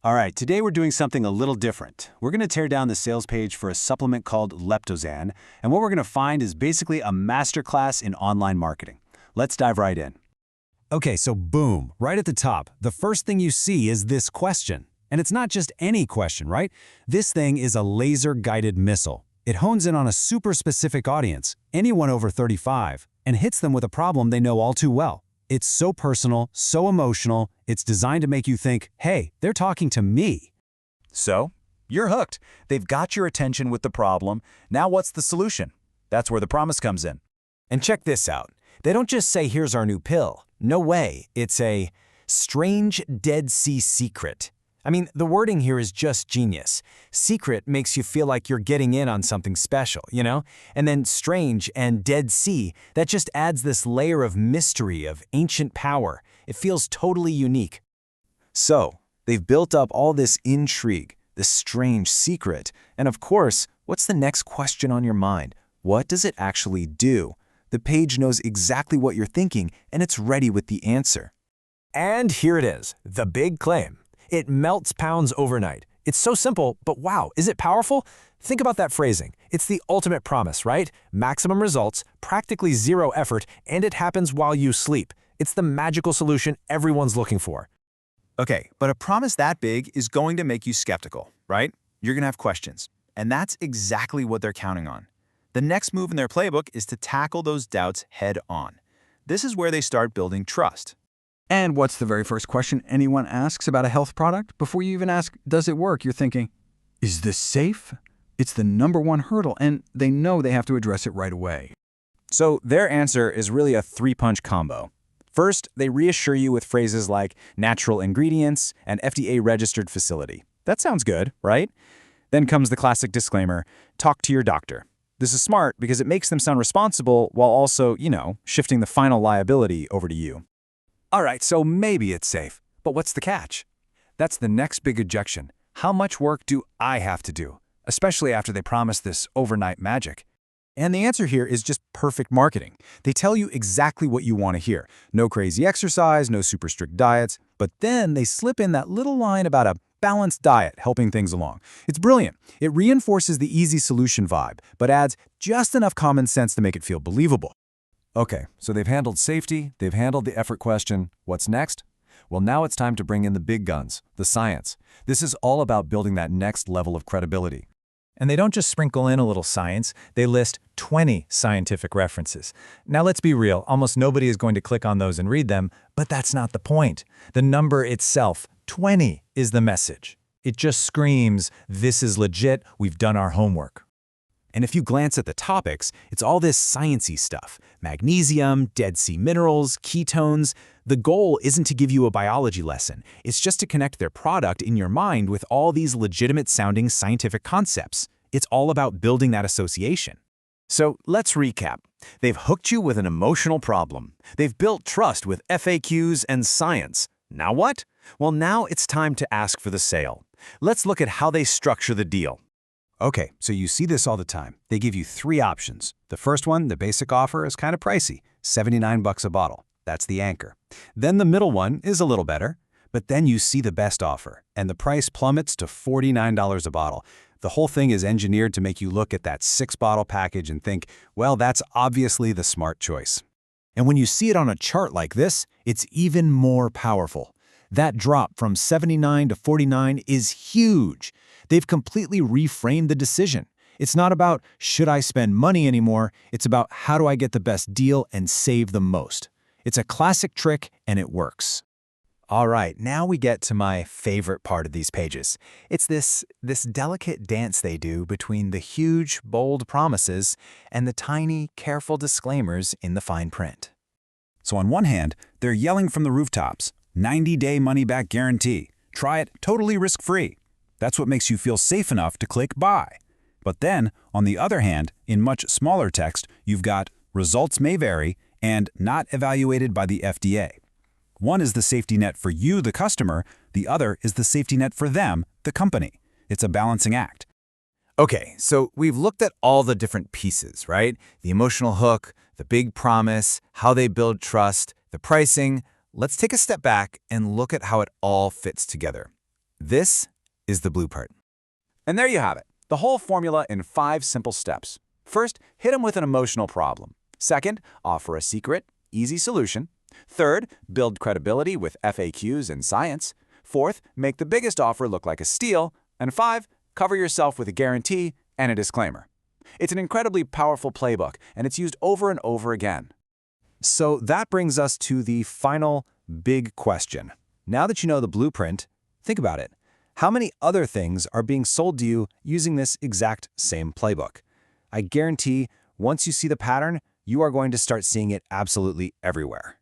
All right, today we're doing something a little different. We're going to tear down the sales page for a supplement called Leptozan, and what we're going to find is basically a masterclass in online marketing. Let's dive right in. Okay, so boom, right at the top, the first thing you see is this question. And it's not just any question, right? This thing is a laser-guided missile. It hones in on a super specific audience, anyone over 35, and hits them with a problem they know all too well. It's so personal, so emotional, it's designed to make you think, hey, they're talking to me. So, you're hooked. They've got your attention with the problem. Now what's the solution? That's where the promise comes in. And check this out. They don't just say, here's our new pill. No way. It's a strange Dead Sea secret. I mean, the wording here is just genius. Secret makes you feel like you're getting in on something special, you know? And then strange and Dead Sea, that just adds this layer of mystery, of ancient power. It feels totally unique. So, they've built up all this intrigue, this strange secret. And of course, what's the next question on your mind? What does it actually do? The page knows exactly what you're thinking, and it's ready with the answer. And here it is, the big claim. It melts pounds overnight. It's so simple, but wow, is it powerful? Think about that phrasing. It's the ultimate promise, right? Maximum results, practically zero effort, and it happens while you sleep. It's the magical solution everyone's looking for. Okay, but a promise that big is going to make you skeptical, right? You're going to have questions. And that's exactly what they're counting on. The next move in their playbook is to tackle those doubts head on. This is where they start building trust. And what's the very first question anyone asks about a health product? Before you even ask, does it work, you're thinking, is this safe? It's the #1 hurdle, and they know they have to address it right away. So their answer is really a three-punch combo. First, they reassure you with phrases like natural ingredients and FDA-registered facility. That sounds good, right? Then comes the classic disclaimer, talk to your doctor. This is smart because it makes them sound responsible while also, shifting the final liability over to you. All right, so maybe it's safe, but what's the catch? That's the next big objection. How much work do I have to do, especially after they promise this overnight magic? And the answer here is just perfect marketing. They tell you exactly what you want to hear. No crazy exercise, no super strict diets, but then they slip in that little line about a balanced diet helping things along. It's brilliant. It reinforces the easy solution vibe, but adds just enough common sense to make it feel believable. Okay, so they've handled safety, they've handled the effort question. What's next? Well, now it's time to bring in the big guns, the science. This is all about building that next level of credibility. And they don't just sprinkle in a little science, they list 20 scientific references. Now let's be real, almost nobody is going to click on those and read them, but that's not the point. The number itself, 20, is the message. It just screams, this is legit, we've done our homework. And if you glance at the topics, it's all this science-y stuff. Magnesium, Dead Sea minerals, ketones. The goal isn't to give you a biology lesson. It's just to connect their product in your mind with all these legitimate-sounding scientific concepts. It's all about building that association. So let's recap. They've hooked you with an emotional problem. They've built trust with FAQs and science. Now what? Well, now it's time to ask for the sale. Let's look at how they structure the deal. Okay, so you see this all the time. They give you 3 options. The first one, the basic offer, is kind of pricey, $79 a bottle. That's the anchor. Then the middle one is a little better, but then you see the best offer, and the price plummets to $49 a bottle. The whole thing is engineered to make you look at that 6-bottle package and think, well, that's obviously the smart choice. And when you see it on a chart like this, it's even more powerful. That drop from 79 to 49 is huge. They've completely reframed the decision. It's not about, should I spend money anymore? It's about, how do I get the best deal and save the most? It's a classic trick, and it works. All right, now we get to my favorite part of these pages. It's this delicate dance they do between the huge, bold promises and the tiny, careful disclaimers in the fine print. So on one hand, they're yelling from the rooftops, 90-day money-back guarantee. Try it totally risk-free. That's what makes you feel safe enough to click buy. But then, on the other hand, in much smaller text, you've got results may vary and not evaluated by the FDA. One is the safety net for you, the customer. The other is the safety net for them, the company. It's a balancing act. Okay, so we've looked at all the different pieces, right? The emotional hook, the big promise, how they build trust, the pricing. Let's take a step back and look at how it all fits together. This is the blue part. And there you have it, the whole formula in 5 simple steps. First, hit them with an emotional problem. Second, offer a secret, easy solution. Third, build credibility with FAQs and science. Fourth, make the biggest offer look like a steal. And 5, cover yourself with a guarantee and a disclaimer. It's an incredibly powerful playbook, and it's used over and over again. So that brings us to the final big question. Now that you know the blueprint, think about it. How many other things are being sold to you using this exact same playbook? I guarantee once you see the pattern, you are going to start seeing it absolutely everywhere.